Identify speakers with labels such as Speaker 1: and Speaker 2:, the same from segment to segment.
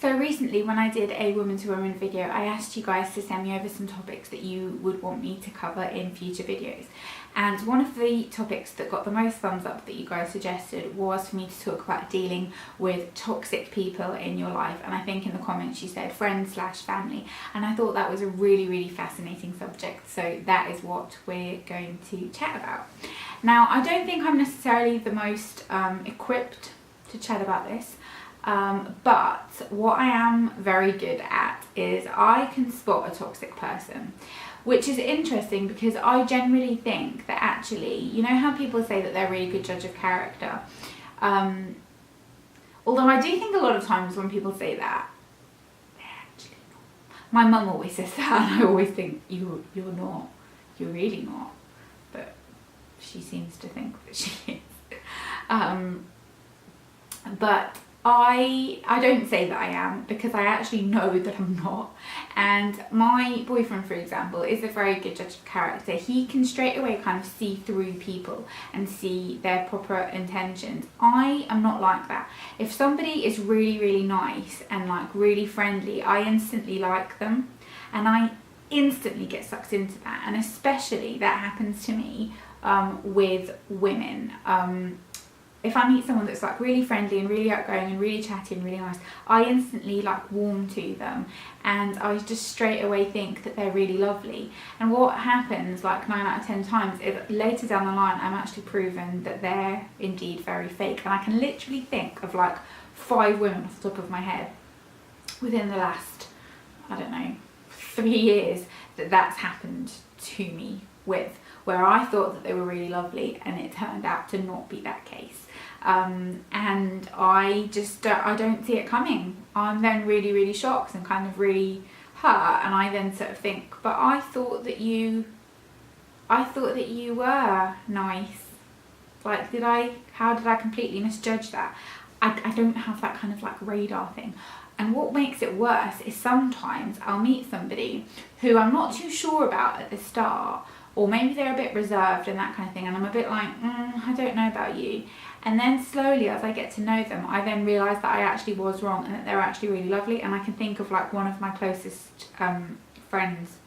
Speaker 1: So recently when I did a woman to woman video, I asked you guys to send me over some topics that you would want me to cover in future videos. And one of the topics that got the most thumbs up that you guys suggested was for me to talk about dealing with toxic people in your life. And I think in the comments you said friends/family. And I thought that was a really fascinating subject. So that is what we're going to chat about. Now, I don't think I'm necessarily the most equipped to chat about this. But what I am very good at is I can spot a toxic person, which is interesting because I generally think that actually, you know how people say that they're a really good judge of character? Although I do think a lot of times when people say that, they're actually not. My mum always says that and I always think, you're not, you're really not, but she seems to think that she is. But I don't say that I am because I actually know that I'm not. And my boyfriend, for example, is a very good judge of character. He can straight away kind of see through people and see their proper intentions. I am not like that. If somebody is really nice and like really friendly, I instantly like them and I instantly get sucked into that. And especially that happens to me with women. If I meet someone that's like really friendly and really outgoing and really chatty and really nice, I instantly like warm to them and I just straight away think that they're really lovely. And what happens like 9 out of 10 times is later down the line I'm actually proven that they're indeed very fake. And I can literally think of like 5 women off the top of my head within the last, I don't know, 3 years that's happened to me with, where I thought that they were really lovely and it turned out to not be that case. And I just I don't see it coming. I'm then really shocked and kind of really hurt, and I then sort of think, but I thought that you were nice. Like, how did I completely misjudge that? I don't have that kind of like radar thing. And what makes it worse is sometimes I'll meet somebody who I'm not too sure about at the start, or maybe they're a bit reserved and that kind of thing, and I'm a bit like, I don't know about you. And then slowly as I get to know them, I then realise that I actually was wrong and that they're actually really lovely. And I can think of like one of my closest friends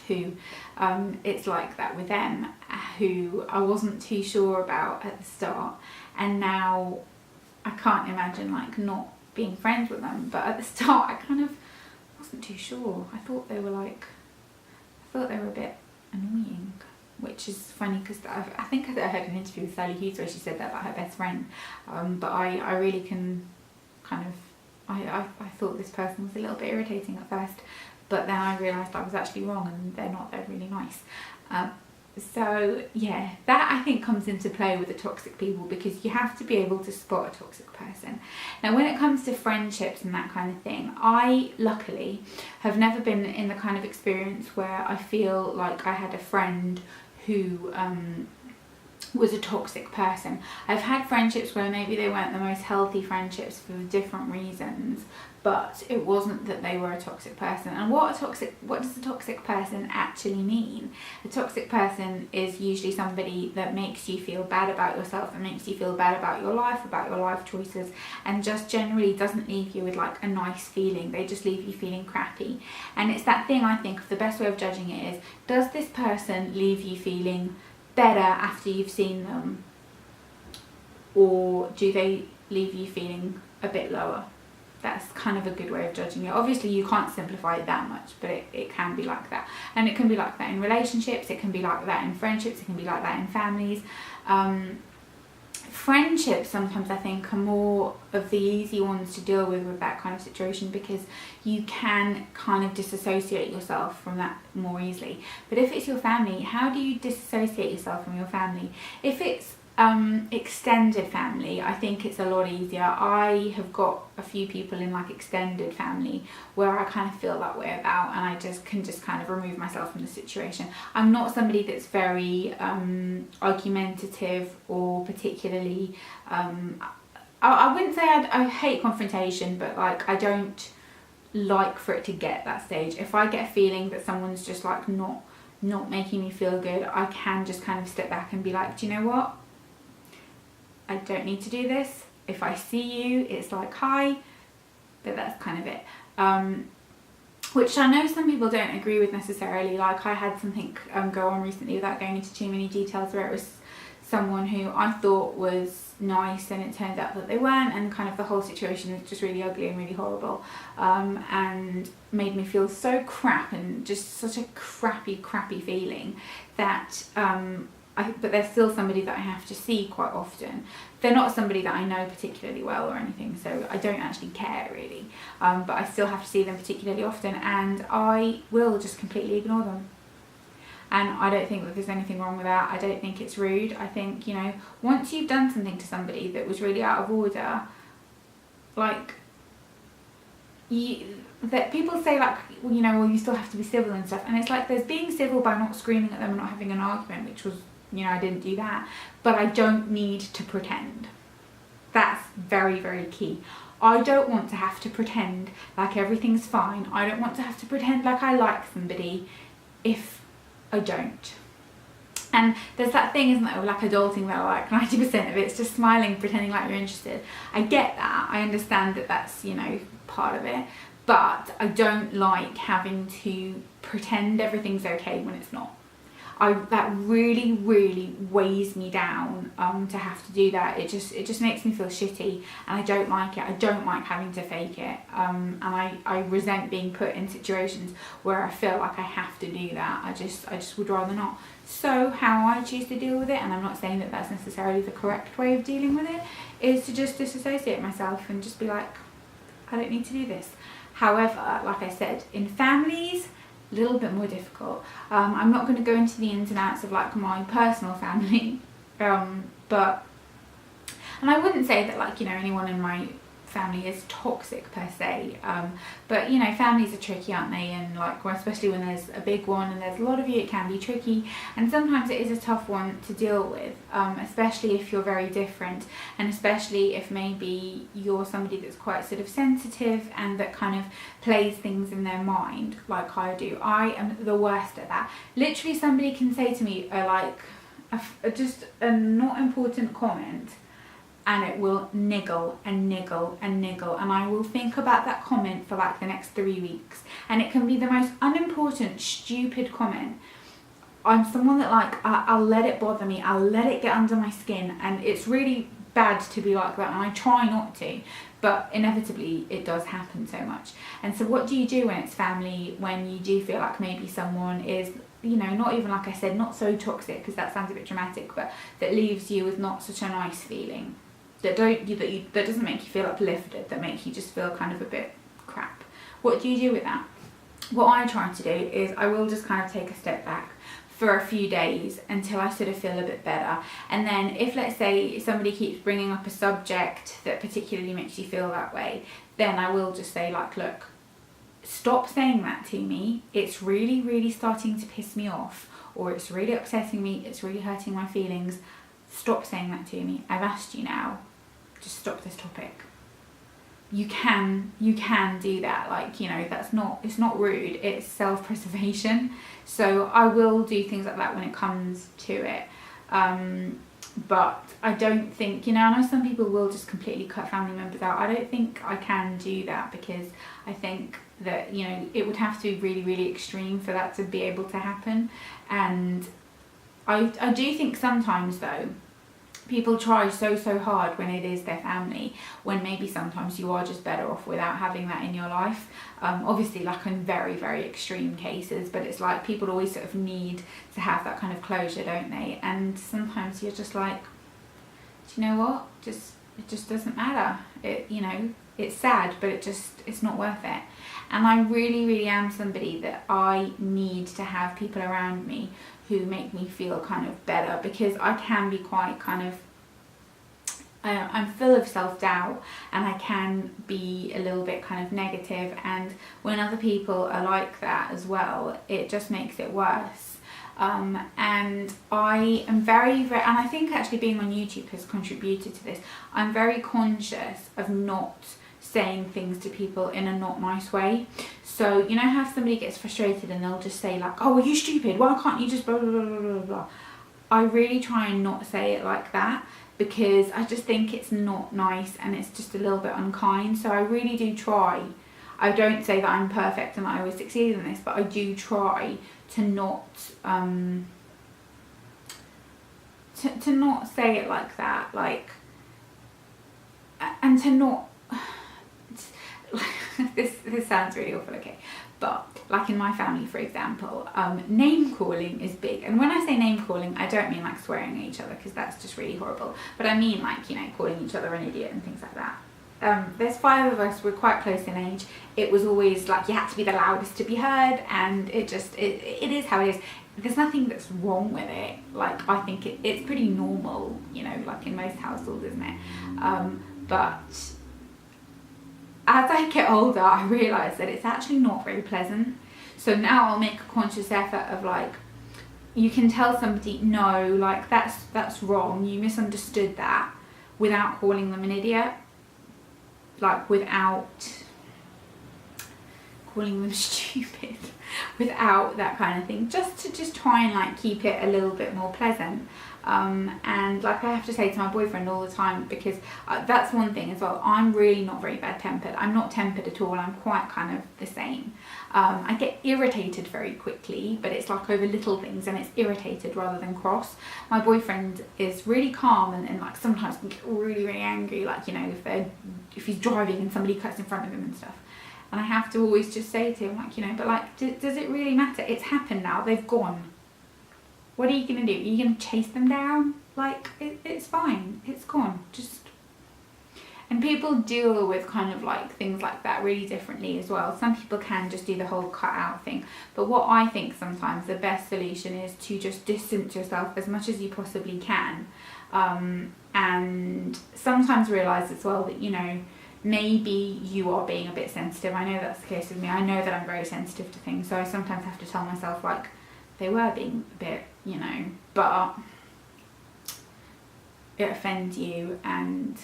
Speaker 1: who it's like that with them, who I wasn't too sure about at the start, and now I can't imagine like not being friends with them. But at the start I kind of wasn't too sure. I thought they were a bit annoying, which is funny because I think I heard an interview with Sally Hughes where she said that about her best friend, but I really can kind of, I thought this person was a little bit irritating at first, but then I realised I was actually wrong and they're really nice. So yeah, that I think comes into play with the toxic people, because you have to be able to spot a toxic person. Now when it comes to friendships and that kind of thing, I luckily have never been in the kind of experience where I feel like I had a friend who was a toxic person. I've had friendships where maybe they weren't the most healthy friendships for different reasons, but it wasn't that they were a toxic person. And what does a toxic person actually mean? A toxic person is usually somebody that makes you feel bad about yourself and makes you feel bad about your life choices, and just generally doesn't leave you with like a nice feeling. They just leave you feeling crappy. And it's that thing, I think, of the best way of judging it is, does this person leave you feeling better after you've seen them, or do they leave you feeling a bit lower? That's kind of a good way of judging it. Obviously you can't simplify it that much, but it can be like that. And it can be like that in relationships, it can be like that in friendships, it can be like that in families. Friendships sometimes I think are more of the easy ones to deal with that kind of situation, because you can kind of disassociate yourself from that more easily. But if it's your family, how do you disassociate yourself from your family? If it's extended family, I think it's a lot easier. I have got a few people in like extended family where I kind of feel that way about, and I can just kind of remove myself from the situation. I'm not somebody that's very argumentative or particularly I wouldn't say I hate confrontation, but like I don't like for it to get that stage. If I get a feeling that someone's just like not making me feel good, I can just kind of step back and be like, do you know what? I don't need to do this. If I see you, it's like, hi, but that's kind of it. Which I know some people don't agree with necessarily. Like, I had something go on recently, without going into too many details, where it was someone who I thought was nice and it turned out that they weren't, and kind of the whole situation was just really ugly and really horrible, and made me feel so crap, and just such a crappy feeling that but they're still somebody that I have to see quite often. They're not somebody that I know particularly well or anything, so I don't actually care really, but I still have to see them particularly often, and I will just completely ignore them. And I don't think that there's anything wrong with that. I don't think it's rude. I think, you know, once you've done something to somebody that was really out of order, like, that people say, like, well, you know, well, you still have to be civil and stuff, and it's like, there's being civil by not screaming at them and not having an argument, which was, you know, I didn't do that, but I don't need to pretend. That's very, very key. I don't want to have to pretend like everything's fine. I don't want to have to pretend like I like somebody if I don't. And there's that thing, isn't there, with like adulting, where like 90% of it's just smiling, pretending like you're interested. I get that. I understand that that's, you know, part of it. But I don't like having to pretend everything's okay when it's not. That really, really weighs me down to have to do that. It just makes me feel shitty, and I don't like it. I don't like having to fake it, and I resent being put in situations where I feel like I have to do that. I just would rather not. So how I choose to deal with it, and I'm not saying that that's necessarily the correct way of dealing with it, is to just disassociate myself and just be like, I don't need to do this. However, like I said, in families, a little bit more difficult. I'm not going to go into the ins and outs of like my personal family, but, and I wouldn't say that, like, you know, anyone in my family is toxic per se, but, you know, families are tricky, aren't they? And like, especially when there's a big one and there's a lot of you, it can be tricky, and sometimes it is a tough one to deal with, especially if you're very different, and especially if maybe you're somebody that's quite sort of sensitive and that kind of plays things in their mind like I do. I am the worst at that. Literally, somebody can say to me just a not important comment, and it will niggle and niggle and niggle, and I will think about that comment for like the next 3 weeks, and it can be the most unimportant, stupid comment. I'm someone that, like, I'll let it bother me, I'll let it get under my skin, and it's really bad to be like that, and I try not to, but inevitably it does happen so much. And so what do you do when it's family, when you do feel like maybe someone is, you know, not even, like I said, not so toxic, because that sounds a bit dramatic, but that leaves you with not such a nice feeling, that doesn't make you feel uplifted, that makes you just feel kind of a bit crap. What do you do with that? What I try to do is I will just kind of take a step back for a few days until I sort of feel a bit better. And then if, let's say, somebody keeps bringing up a subject that particularly makes you feel that way, then I will just say, like, look, stop saying that to me. It's really, really starting to piss me off, or it's really upsetting me, it's really hurting my feelings. Stop saying that to me. I've asked you now. Just stop this topic. You can do that, like, you know, it's not rude, it's self-preservation. So I will do things like that when it comes to it, but I don't think, you know, I know some people will just completely cut family members out. I don't think I can do that, because I think that, you know, it would have to be really, really extreme for that to be able to happen. And I do think sometimes, though, people try so hard when it is their family, when maybe sometimes you are just better off without having that in your life. Obviously, like in very, very extreme cases, but it's like people always sort of need to have that kind of closure, don't they? And sometimes you're just like, do you know what? It just doesn't matter. You know, it's sad, but it's not worth it. And I really, really am somebody that I need to have people around me who make me feel kind of better, because I can be quite kind of, I'm full of self-doubt, and I can be a little bit kind of negative, and when other people are like that as well, it just makes it worse. And I am very, very, and I think actually being on YouTube has contributed to this, I'm very conscious of not saying things to people in a not nice way. So, you know how somebody gets frustrated and they'll just say like, oh, are you stupid? Why can't you just blah, blah, blah, blah, blah. I really try and not say it like that, because I just think it's not nice and it's just a little bit unkind. So I really do try. I don't say that I'm perfect and I always succeed in this, but I do try to not to not say it like that, like, and to not this sounds really awful, okay, but like in my family, for example, name calling is big. And when I say name calling, I don't mean like swearing at each other, because that's just really horrible, but I mean like, you know, calling each other an idiot and things like that. There's 5 of us, we're quite close in age. It was always like you had to be the loudest to be heard, and it is how it is. There's nothing that's wrong with it. Like, I think it's pretty normal, you know, like in most households, isn't it? But as I get older, I realise that it's actually not very pleasant. So now I'll make a conscious effort of like, you can tell somebody, no, like that's wrong, you misunderstood that, without calling them an idiot. Like, without calling them stupid, without that kind of thing, just to try and like keep it a little bit more pleasant. And like, I have to say to my boyfriend all the time, because that's one thing as well, I'm really not very bad tempered. I'm not tempered at all, I'm quite kind of the same. I get irritated very quickly, but it's like over little things, and it's irritated rather than cross. My boyfriend is really calm and like sometimes can get really, really angry, like, you know, if he's driving and somebody cuts in front of him and stuff. And I have to always just say to him, like, you know, but like, does it really matter? It's happened now, they've gone. What are you going to do? Are you going to chase them down? Like, it's fine, it's gone, just... And people deal with kind of like things like that really differently as well. Some people can just do the whole cut out thing. But what I think sometimes the best solution is to just distance yourself as much as you possibly can. And sometimes realise as well that, you know, maybe you are being a bit sensitive. I know that's the case with me. I know that I'm very sensitive to things. So I sometimes have to tell myself, like, they were being a bit, you know, but it offends you, and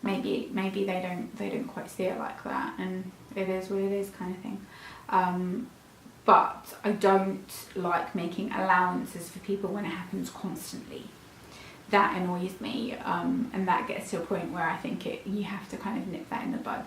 Speaker 1: maybe they don't quite see it like that, and it is what it is, kind of thing. But I don't like making allowances for people when it happens constantly. That annoys me, and that gets to a point where I think you have to kind of nip that in the bud.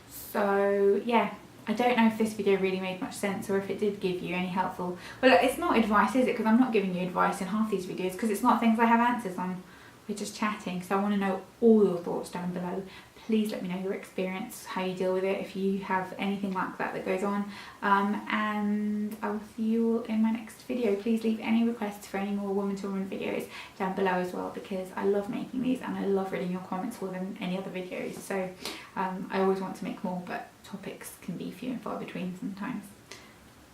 Speaker 1: So yeah, I don't know if this video really made much sense, or if it did give you any helpful... Well, it's not advice, is it? Because I'm not giving you advice in half these videos, because it's not things I have answers on. We're just chatting, so I want to know all your thoughts down below. Please let me know your experience, how you deal with it, if you have anything like that goes on. And I will see you all in my next video. Please leave any requests for any more woman to woman videos down below as well, because I love making these and I love reading your comments more than any other videos. So I always want to make more, but topics can be few and far between sometimes.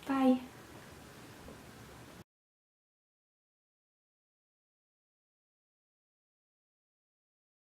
Speaker 1: Bye.